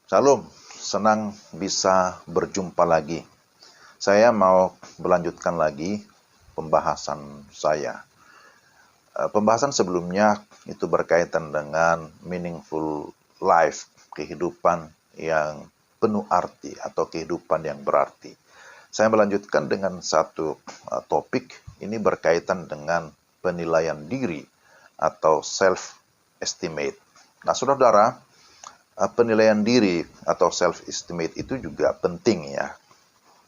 Shalom, senang bisa berjumpa lagi. Saya mau melanjutkan lagi pembahasan saya. Pembahasan sebelumnya itu berkaitan dengan meaningful life, kehidupan yang penuh arti atau kehidupan yang berarti. Saya melanjutkan dengan satu topik, ini berkaitan dengan penilaian diri atau self-estimate. Nah, saudara, penilaian diri atau self-estimate itu juga penting ya.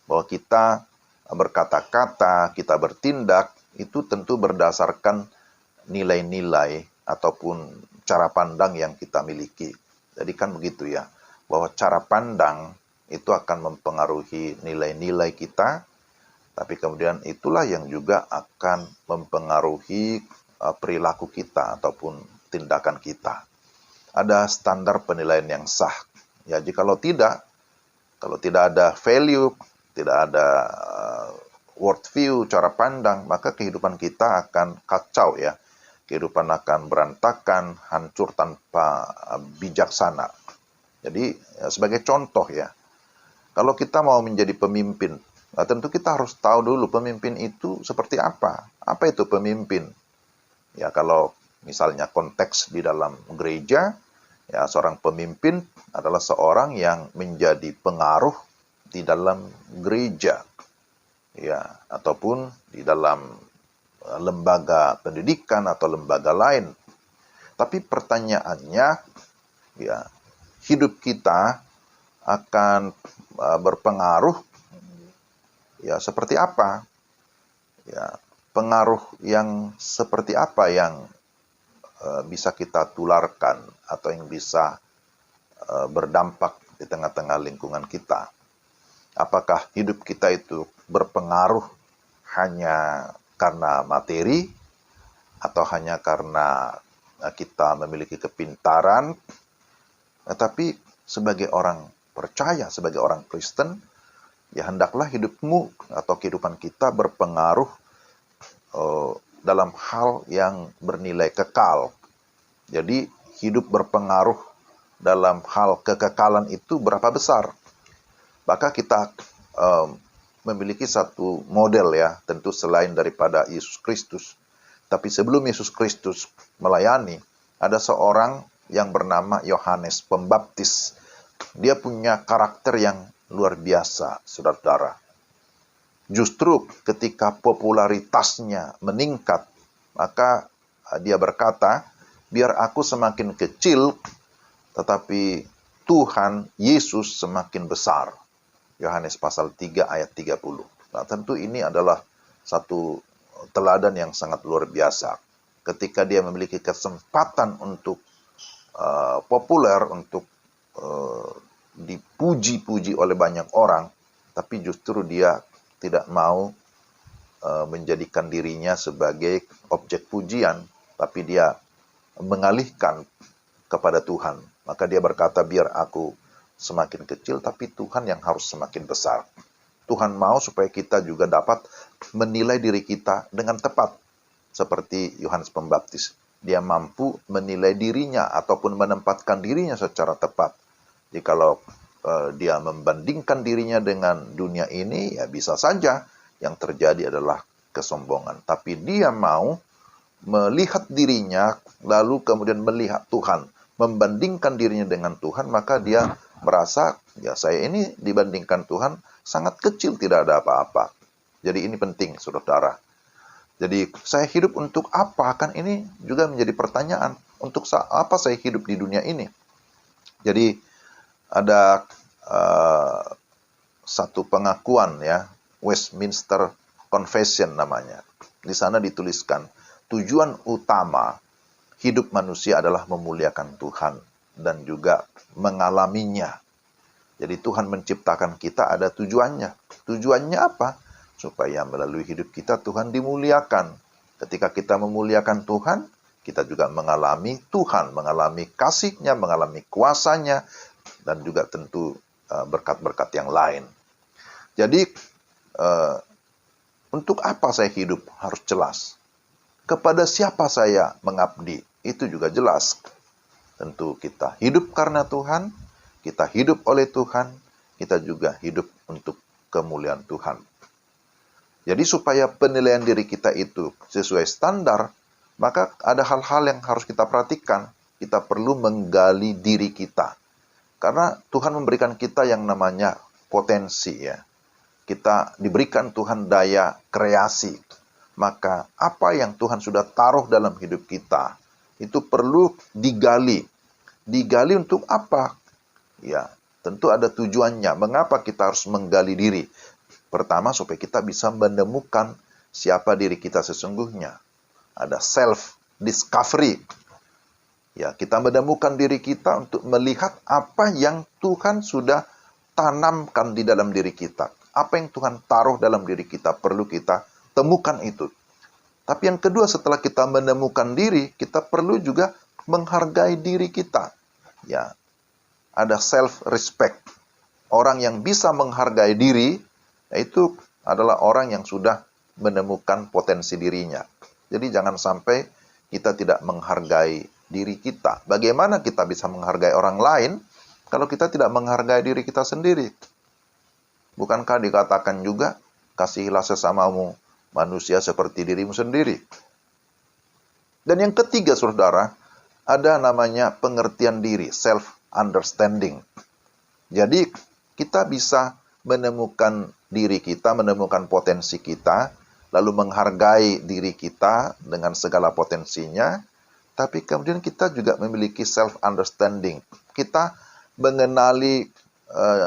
Bahwa kita berkata-kata, kita bertindak, itu tentu berdasarkan nilai-nilai ataupun cara pandang yang kita miliki. Jadi kan begitu ya, bahwa cara pandang itu akan mempengaruhi nilai-nilai kita, tapi kemudian itulah yang juga akan mempengaruhi perilaku kita ataupun tindakan kita. Ada standar penilaian yang sah. Ya, jikalau tidak, kalau tidak ada value, tidak ada world view, cara pandang, maka kehidupan kita akan kacau ya. Kehidupan akan berantakan, hancur tanpa bijaksana. Jadi, sebagai contoh ya, kalau kita mau menjadi pemimpin, tentu kita harus tahu dulu pemimpin itu seperti apa. Apa itu pemimpin? Ya, kalau misalnya konteks di dalam gereja, ya seorang pemimpin adalah seorang yang menjadi pengaruh di dalam gereja, ya ataupun di dalam lembaga pendidikan atau lembaga lain. Tapi pertanyaannya, ya hidup kita akan berpengaruh, ya seperti apa? Ya pengaruh yang seperti apa yang bisa kita tularkan atau yang bisa berdampak di tengah-tengah lingkungan kita. Apakah hidup kita itu berpengaruh hanya karena materi atau hanya karena kita memiliki kepintaran, tetapi sebagai orang percaya, sebagai orang Kristen, ya hendaklah hidupmu atau kehidupan kita berpengaruh dalam hal yang bernilai kekal. Jadi hidup berpengaruh dalam hal kekekalan itu berapa besar. Maka kita memiliki satu model ya, tentu selain daripada Yesus Kristus. Tapi sebelum Yesus Kristus melayani, ada seorang yang bernama Yohanes Pembaptis. Dia punya karakter yang luar biasa, saudara-saudara. Justru ketika popularitasnya meningkat, maka dia berkata, biar aku semakin kecil, tetapi Tuhan Yesus semakin besar. Yohanes pasal 3 ayat 30. Nah, tentu ini adalah satu teladan yang sangat luar biasa. Ketika dia memiliki kesempatan untuk populer, untuk dipuji-puji oleh banyak orang, tapi justru dia tidak mau menjadikan dirinya sebagai objek pujian, tapi dia mengalihkan kepada Tuhan. Maka dia berkata, biar aku semakin kecil, tapi Tuhan yang harus semakin besar. Tuhan mau supaya kita juga dapat menilai diri kita dengan tepat. Seperti Yohanes Pembaptis. Dia mampu menilai dirinya ataupun menempatkan dirinya secara tepat. Jikalau dia membandingkan dirinya dengan dunia ini, ya bisa saja yang terjadi adalah kesombongan. Tapi dia mau melihat dirinya, lalu kemudian melihat Tuhan, membandingkan dirinya dengan Tuhan, maka dia merasa, ya saya ini dibandingkan Tuhan sangat kecil, tidak ada apa-apa. Jadi ini penting, saudara. Jadi saya hidup untuk apa? Kan ini juga menjadi pertanyaan. Untuk apa saya hidup di dunia ini? Jadi ada satu pengakuan ya, Westminster Confession namanya. Di sana dituliskan, tujuan utama hidup manusia adalah memuliakan Tuhan dan juga mengalaminya. Jadi Tuhan menciptakan kita ada tujuannya. Tujuannya apa? Supaya melalui hidup kita Tuhan dimuliakan. Ketika kita memuliakan Tuhan, kita juga mengalami Tuhan, mengalami kasih-Nya, mengalami kuasa-Nya, dan juga tentu berkat-berkat yang lain. Jadi, untuk apa saya hidup harus jelas. Kepada siapa saya mengabdi, itu juga jelas. Tentu kita hidup karena Tuhan, Kita hidup oleh Tuhan, kita juga hidup untuk kemuliaan Tuhan. Jadi supaya penilaian diri kita itu sesuai standar, maka ada hal-hal yang harus kita perhatikan. Kita perlu menggali diri kita. Karena Tuhan memberikan kita yang namanya potensi ya. Kita diberikan Tuhan daya kreasi. Maka apa yang Tuhan sudah taruh dalam hidup kita, itu perlu digali. Digali untuk apa? Ya, tentu ada tujuannya. Mengapa kita harus menggali diri? Pertama, supaya kita bisa menemukan siapa diri kita sesungguhnya. Ada self-discovery. Ya, kita menemukan diri kita untuk melihat apa yang Tuhan sudah tanamkan di dalam diri kita. Apa yang Tuhan taruh dalam diri kita, perlu kita temukan itu. Tapi yang kedua, setelah kita menemukan diri, kita perlu juga menghargai diri kita. Ya, ada self-respect. Orang yang bisa menghargai diri, itu adalah orang yang sudah menemukan potensi dirinya. Jadi jangan sampai kita tidak menghargai diri kita. Bagaimana kita bisa menghargai orang lain kalau kita tidak menghargai diri kita sendiri? Bukankah dikatakan juga, kasihilah sesamamu manusia seperti dirimu sendiri? Dan yang ketiga, saudara, ada namanya pengertian diri, self-understanding. Jadi kita bisa menemukan diri kita, menemukan potensi kita, lalu menghargai diri kita dengan segala potensinya, tapi kemudian kita juga memiliki self-understanding. Kita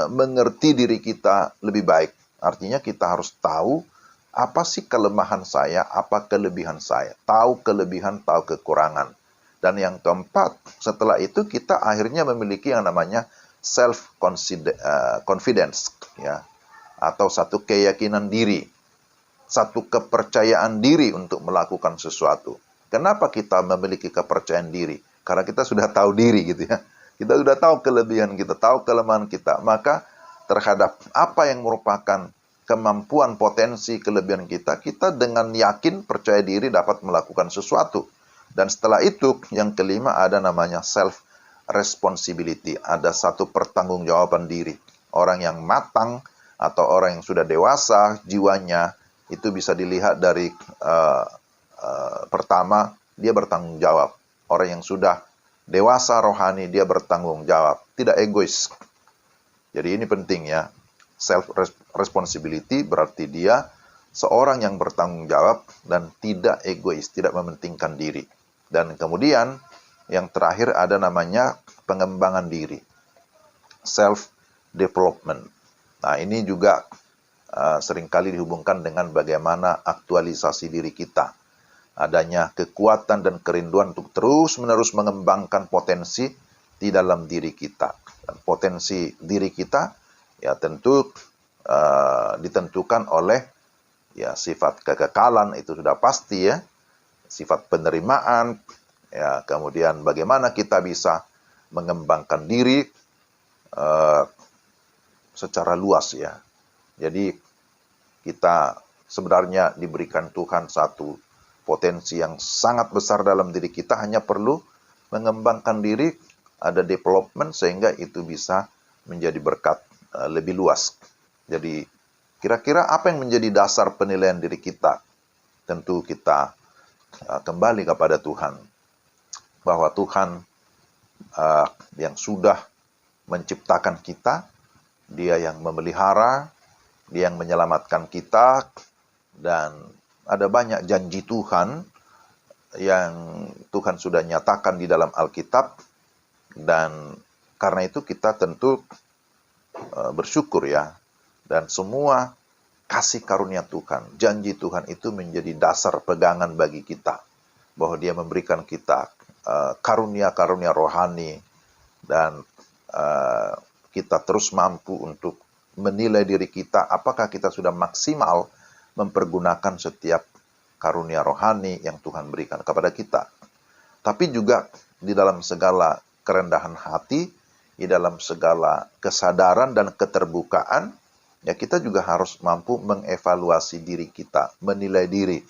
mengerti diri kita lebih baik. Artinya kita harus tahu apa sih kelemahan saya, apa kelebihan saya. Tahu kelebihan, tahu kekurangan. Dan yang keempat, setelah itu kita akhirnya memiliki yang namanya self-confidence, ya, atau satu keyakinan diri, satu kepercayaan diri untuk melakukan sesuatu. Kenapa kita memiliki kepercayaan diri? Karena kita sudah tahu diri gitu ya. Kita sudah tahu kelebihan kita, tahu kelemahan kita. Maka terhadap apa yang merupakan kemampuan, potensi, kelebihan kita, kita dengan yakin, percaya diri dapat melakukan sesuatu. Dan setelah itu, yang kelima ada namanya self-responsibility. Ada satu pertanggungjawaban diri. Orang yang matang atau orang yang sudah dewasa jiwanya, itu bisa dilihat dari pertama, dia bertanggung jawab. Orang yang sudah dewasa rohani, dia bertanggung jawab. Tidak egois. Jadi ini penting ya. Self-responsibility berarti dia seorang yang bertanggung jawab dan tidak egois, tidak mementingkan diri. Dan kemudian yang terakhir ada namanya pengembangan diri, self-development. Nah ini juga seringkali dihubungkan dengan bagaimana aktualisasi diri kita. Adanya kekuatan dan kerinduan untuk terus-menerus mengembangkan potensi di dalam diri kita. Dan potensi diri kita ya tentu ditentukan oleh ya sifat kekekalan, itu sudah pasti ya. Sifat penerimaan, ya kemudian bagaimana kita bisa mengembangkan diri secara luas ya. Jadi kita sebenarnya diberikan Tuhan satu potensi yang sangat besar dalam diri kita, hanya perlu mengembangkan diri, ada development sehingga itu bisa menjadi berkat lebih luas. Jadi kira-kira apa yang menjadi dasar penilaian diri kita? Tentu kita kembali kepada Tuhan, bahwa Tuhan yang sudah menciptakan kita, Dia yang memelihara, Dia yang menyelamatkan kita, dan ada banyak janji Tuhan yang Tuhan sudah nyatakan di dalam Alkitab, dan karena itu kita tentu bersyukur ya, dan semua kasih karunia Tuhan, janji Tuhan itu menjadi dasar pegangan bagi kita, bahwa Dia memberikan kita karunia-karunia rohani, dan kita terus mampu untuk menilai diri kita, apakah kita sudah maksimal mempergunakan setiap karunia rohani yang Tuhan berikan kepada kita. Tapi juga di dalam segala kerendahan hati, di dalam segala kesadaran dan keterbukaan, ya kita juga harus mampu mengevaluasi diri kita, menilai diri.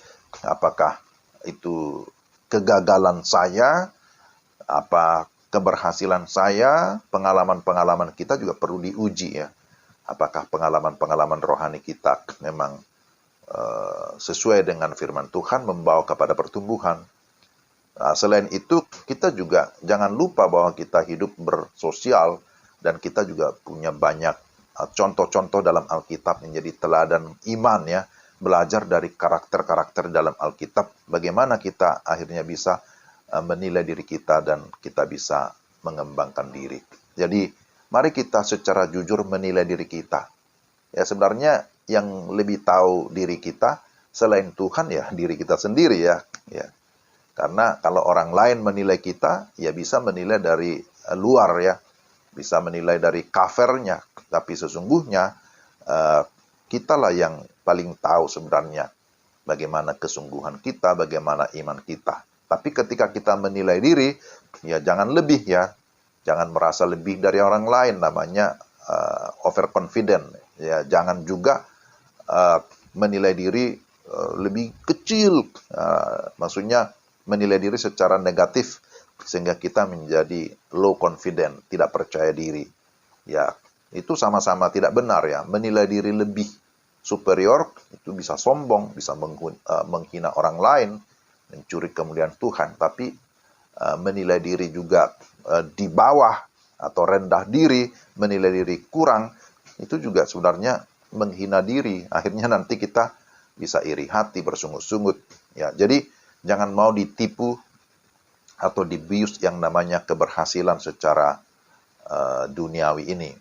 Apakah itu kegagalan saya, apa keberhasilan saya, pengalaman-pengalaman kita juga perlu diuji ya. Apakah pengalaman-pengalaman rohani kita memang sesuai dengan firman Tuhan, membawa kepada pertumbuhan. Nah, selain itu, kita juga jangan lupa bahwa kita hidup bersosial dan kita juga punya banyak contoh-contoh dalam Alkitab menjadi teladan iman ya. Belajar dari karakter-karakter dalam Alkitab, bagaimana kita akhirnya bisa menilai diri kita dan kita bisa mengembangkan diri. Jadi, mari kita secara jujur menilai diri kita. Ya, sebenarnya yang lebih tahu diri kita selain Tuhan ya diri kita sendiri ya. Ya. Karena kalau orang lain menilai kita, ya bisa menilai dari luar ya. Bisa menilai dari covernya. Tapi sesungguhnya kitalah yang paling tahu sebenarnya bagaimana kesungguhan kita, bagaimana iman kita. Tapi ketika kita menilai diri, ya jangan lebih ya. Jangan merasa lebih dari orang lain, namanya overconfident. Ya, jangan juga menilai diri lebih kecil. Maksudnya menilai diri secara negatif sehingga kita menjadi low confident, tidak percaya diri. Ya, itu sama-sama tidak benar ya. Menilai diri lebih superior itu bisa sombong, bisa menghina orang lain, mencuri kemuliaan Tuhan. Tapi menilai diri juga di bawah atau rendah diri, menilai diri kurang, itu juga sebenarnya menghina diri. Akhirnya nanti kita bisa iri hati, bersungut-sungut. Ya, jadi jangan mau ditipu atau dibius yang namanya keberhasilan secara duniawi ini.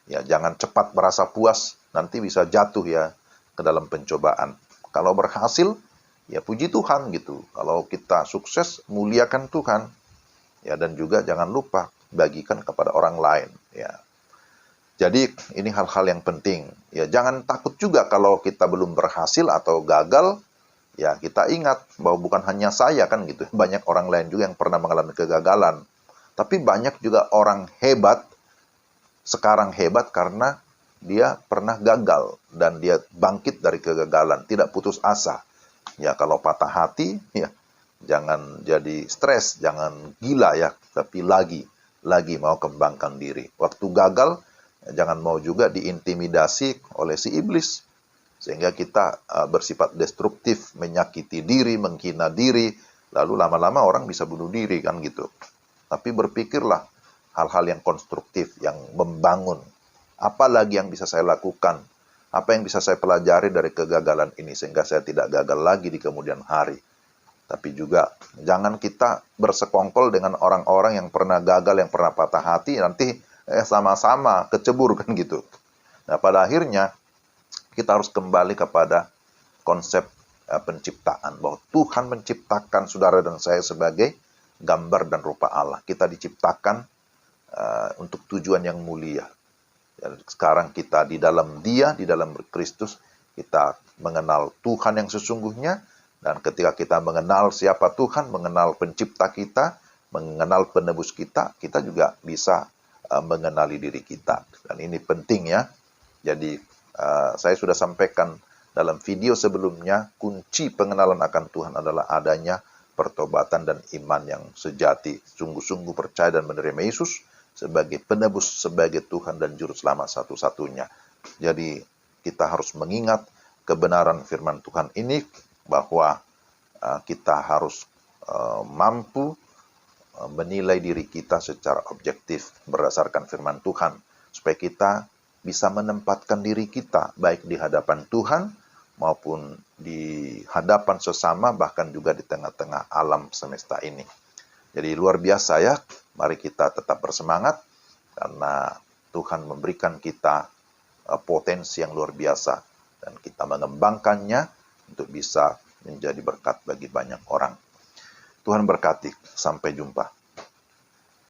Ya, jangan cepat merasa puas, nanti bisa jatuh ya ke dalam pencobaan. Kalau berhasil, ya puji Tuhan gitu. Kalau kita sukses, muliakan Tuhan. Ya, dan juga jangan lupa bagikan kepada orang lain. Ya. Jadi ini hal-hal yang penting. Ya, jangan takut juga kalau kita belum berhasil atau gagal. Ya, kita ingat bahwa bukan hanya saya kan gitu. Banyak orang lain juga yang pernah mengalami kegagalan. Tapi banyak juga orang hebat, sekarang hebat karena dia pernah gagal dan dia bangkit dari kegagalan, tidak putus asa. Ya, kalau patah hati, ya jangan jadi stres, jangan gila ya, tapi lagi mau kembangkan diri. Waktu gagal, jangan mau juga diintimidasi oleh si iblis, sehingga kita bersifat destruktif, menyakiti diri, menghina diri, lalu lama-lama orang bisa bunuh diri kan gitu. Tapi berpikirlah hal-hal yang konstruktif, yang membangun. Apa lagi yang bisa saya lakukan? Apa yang bisa saya pelajari dari kegagalan ini sehingga saya tidak gagal lagi di kemudian hari? Tapi juga jangan kita bersekongkol dengan orang-orang yang pernah gagal, yang pernah patah hati, nanti sama-sama kecebur kan gitu. Nah, pada akhirnya kita harus kembali kepada konsep penciptaan, bahwa Tuhan menciptakan saudara dan saya sebagai gambar dan rupa Allah. Kita diciptakan untuk tujuan yang mulia. Dan sekarang kita di dalam Dia, di dalam Kristus, kita mengenal Tuhan yang sesungguhnya. Dan ketika kita mengenal siapa Tuhan, mengenal pencipta kita, mengenal penebus kita, kita juga bisa mengenali diri kita. Dan ini penting ya. Jadi saya sudah sampaikan dalam video sebelumnya, kunci pengenalan akan Tuhan adalah adanya pertobatan dan iman yang sejati. Sungguh-sungguh percaya dan menerima Yesus sebagai penebus, sebagai Tuhan dan Juru Selamat satu-satunya. Jadi kita harus mengingat kebenaran firman Tuhan ini, bahwa kita harus mampu menilai diri kita secara objektif berdasarkan firman Tuhan, supaya kita bisa menempatkan diri kita baik di hadapan Tuhan maupun di hadapan sesama, bahkan juga di tengah-tengah alam semesta ini. Jadi luar biasa ya, mari kita tetap bersemangat karena Tuhan memberikan kita potensi yang luar biasa dan kita mengembangkannya untuk bisa menjadi berkat bagi banyak orang. Tuhan berkati. Sampai jumpa.